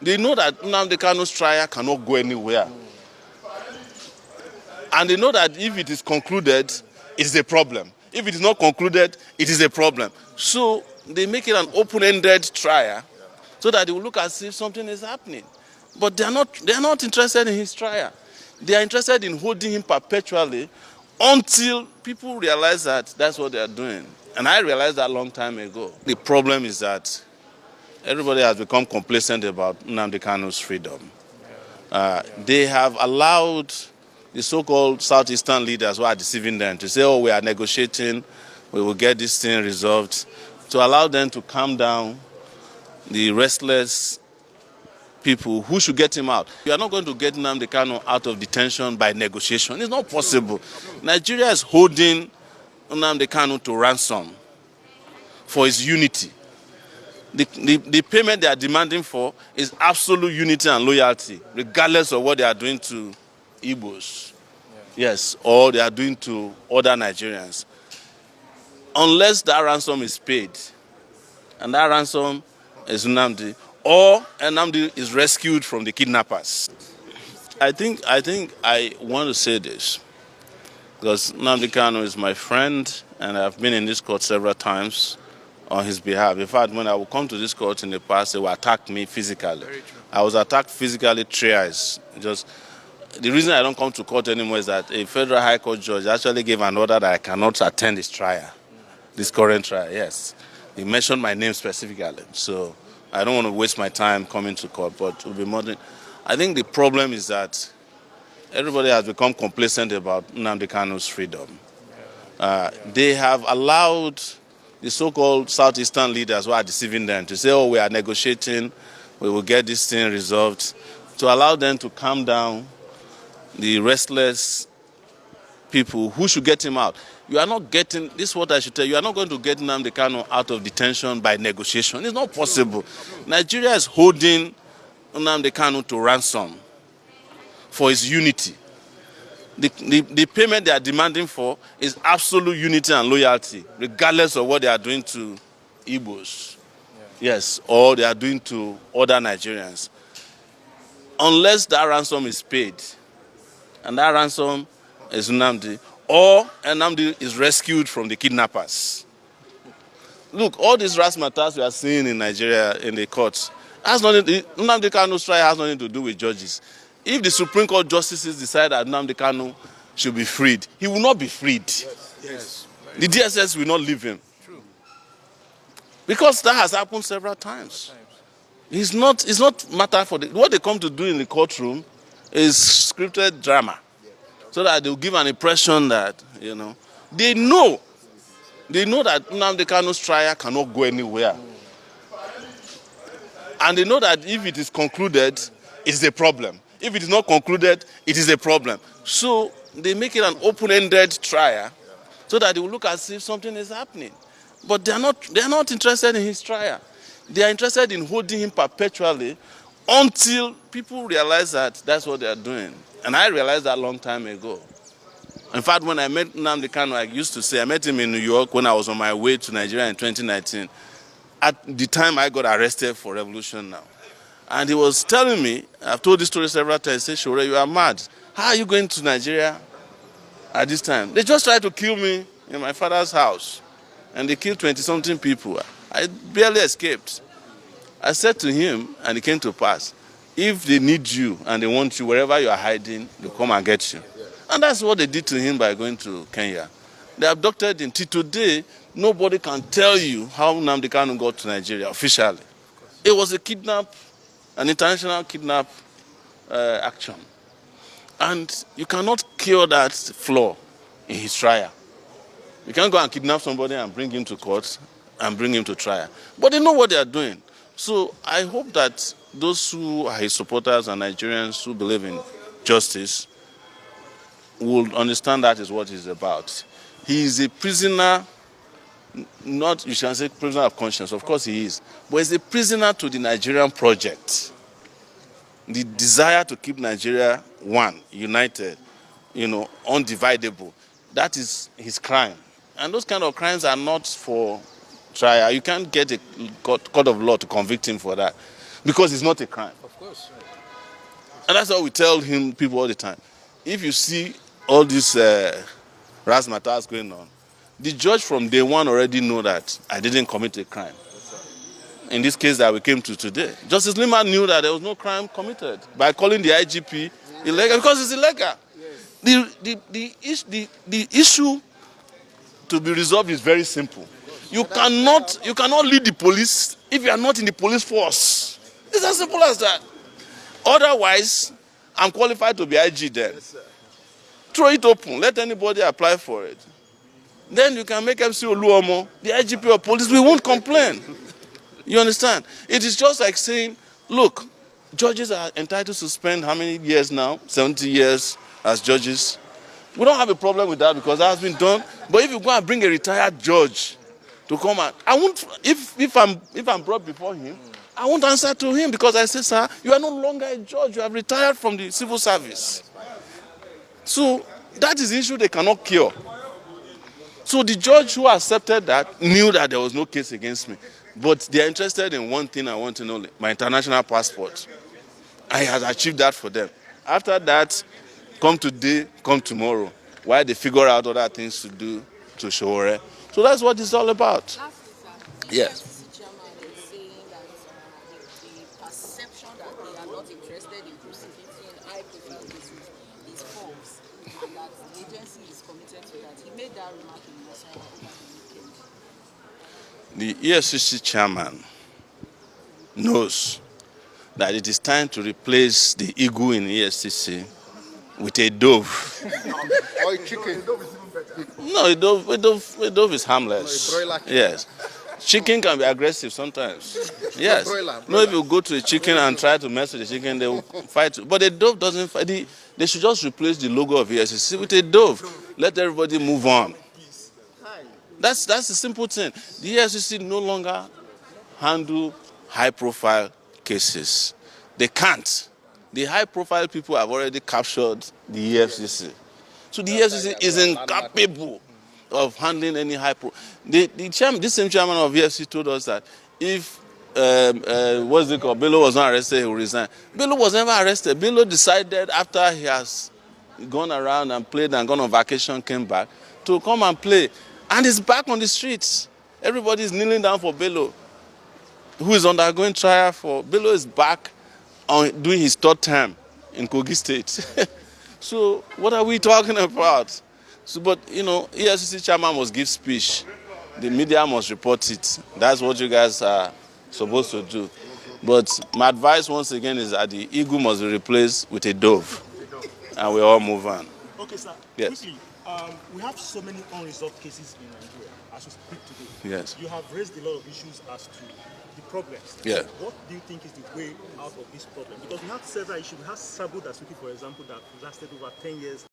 They know that Nnamdi Kanu's trial cannot go anywhere. And they know that if it is concluded, it is a problem. If it is not concluded, it is a problem. So they make it an open-ended trial so that they will look as if something is happening. But they are not interested in his trial. They are interested in holding him perpetually until people realize that that's what they are doing. And I realized that a long time ago. The problem is that everybody has become complacent about Nnamdi Kanu's freedom. They have allowed the so-called Southeastern leaders who are deceiving them to say, oh, we are negotiating, we will get this thing resolved, to allow them to calm down the restless people who should get him out. You are not going to get Nnamdi Kanu out of detention by negotiation. It's not possible. Nigeria is holding Nnamdi Kanu to ransom for his unity. The payment they are demanding for is absolute unity and loyalty, regardless of what they are doing to Igbos, yes, or they are doing to other Nigerians. Unless that ransom is paid, and that ransom is Nnamdi, or Nnamdi is rescued from the kidnappers. I think I want to say this, because Nnamdi Kanu is my friend, and I've been in this court several times on his behalf. In fact, when I would come to this court in the past, they would attack me physically. I was attacked physically thrice. The reason I don't come to court anymore is that a federal high court judge actually gave an order that I cannot attend this trial, this current trial, yes. He mentioned my name specifically, so I don't want to waste my time coming to court, but it will be more than... I think the problem is that everybody has become complacent about Nnamdi Kanu's freedom. They have allowed the so-called Southeastern leaders who are deceiving them to say, oh, we are negotiating, we will get this thing resolved, to allow them to calm down the restless people who should get him out. You are not getting, this is what I should tell you, you are not going to get Nnamdi Kanu out of detention by negotiation. It's not possible. Nigeria is holding Nnamdi Kanu to ransom for his unity. The payment they are demanding for is absolute unity and loyalty, regardless of what they are doing to Igbos, yes, or they are doing to other Nigerians. Unless that ransom is paid, and that ransom is Nnamdi, or Nnamdi is rescued from the kidnappers. Look, all these razzmatazz we are seeing in Nigeria in the courts, Nnamdi Kanu's trial has nothing to do with judges. If the Supreme Court justices decide that Nnamdi Kanu should be freed, he will not be freed. Yes. The DSS will not leave him. True. Because that has happened several times. It's not matter for what they come to do in the courtroom is scripted drama, so that they will give an impression that, they know that Nnamdi Kanu's trial cannot go anywhere. And they know that if it is concluded, it is a problem. If it is not concluded, it is a problem. So they make it an open-ended trial so that they will look as if something is happening. But they are not interested in his trial. They are interested in holding him perpetually until people realize that that's what they are doing. And I realized that a long time ago. In fact, when I met Nnamdi Kanu, I used to say, I met him in New York when I was on my way to Nigeria in 2019. At the time I got arrested for Revolution Now. And he was telling me, I've told this story several times, he said, Shore, you are mad. How are you going to Nigeria at this time? They just tried to kill me in my father's house. And they killed 20-something people. I barely escaped. I said to him, and it came to pass, if they need you and they want you, wherever you are hiding, they'll come and get you. And that's what they did to him by going to Kenya. They abducted him. Till today, nobody can tell you how Nnamdi Kanu got to Nigeria officially. It was a kidnap, an international kidnap action. And you cannot cure that flaw in his trial. You can't go and kidnap somebody and bring him to court and bring him to trial. But they know what they are doing. So I hope that those who are his supporters and Nigerians who believe in justice will understand that is what he's about. He is a prisoner, not, you can say prisoner of conscience, of course he is, but he's a prisoner to the Nigerian project. The desire to keep Nigeria one, united, undividable. That is his crime. And those kind of crimes are not for trial. You can't get a court of law to convict him for that because it's not a crime. Of course. And that's what we tell people all the time. If you see all these razzmatazz going on, the judge from day one already know that I didn't commit a crime. In this case that we came to today, Justice Lima knew that there was no crime committed by calling the IGP illegal because it's illegal. The issue to be resolved is very simple. You cannot lead the police if you are not in the police force. It's as simple as that. Otherwise, I'm qualified to be IG then. Throw it open. Let anybody apply for it. Then you can make MC Oluomo the IGP of police. We won't complain. You understand? It is just like saying, look, judges are entitled to spend how many years now? 70 years as judges. We don't have a problem with that because that has been done. But if you go and bring a retired judge to come and I won't, if I'm brought before him, I won't answer to him because I say, sir, you are no longer a judge. You have retired from the civil service. So that is the issue they cannot cure. So the judge who accepted that knew that there was no case against me. But they are interested in one thing I want to know, my international passport. I have achieved that for them. After that, come today, come tomorrow. While they figure out other things to do to Sowore. So that's what it's all about. Yes. The chairman is saying that the perception that they are not interested in prosecuting high-profile cases is false, and that the agency is committed to that. He made that remark in Nasarawa over the weekend. The EFCC chairman knows that it is time to replace the eagle in EFCC with a dove. Or a chicken. No, a dove is harmless. No, a broiler chicken. Yes. Chicken can be aggressive sometimes. Yes. Broiler. No, if you go to a chicken and try to mess with the chicken, they will fight. But a dove doesn't fight. They should just replace the logo of EFCC with a dove. Let everybody move on. That's the simple thing. The EFCC no longer handle high-profile cases. They can't. The high-profile people have already captured the EFCC. So the EFCC is incapable of handling any this same chairman of EFCC told us that if Bello was not arrested, he will resign. Bello was never arrested. Bello decided after he has gone around and played and gone on vacation, came back, to come and play. And he's back on the streets. Everybody is kneeling down for Bello, who is undergoing trial for. Bello is back on doing his third term in Kogi State. So what are we talking about? So, but, EFCC chairman must give speech. The media must report it. That's what you guys are supposed to do. But my advice, once again, is that the eagle must be replaced with a dove. And we all move on. Okay, sir. Yes. Quickly, we have so many unresolved cases in Nigeria as we speak today. Yes. You have raised a lot of issues as to the problems. Yeah. What do you think is the way out of this problem? Because we have several issues. We have Sabo Dasuki, for example, that lasted over 10 years.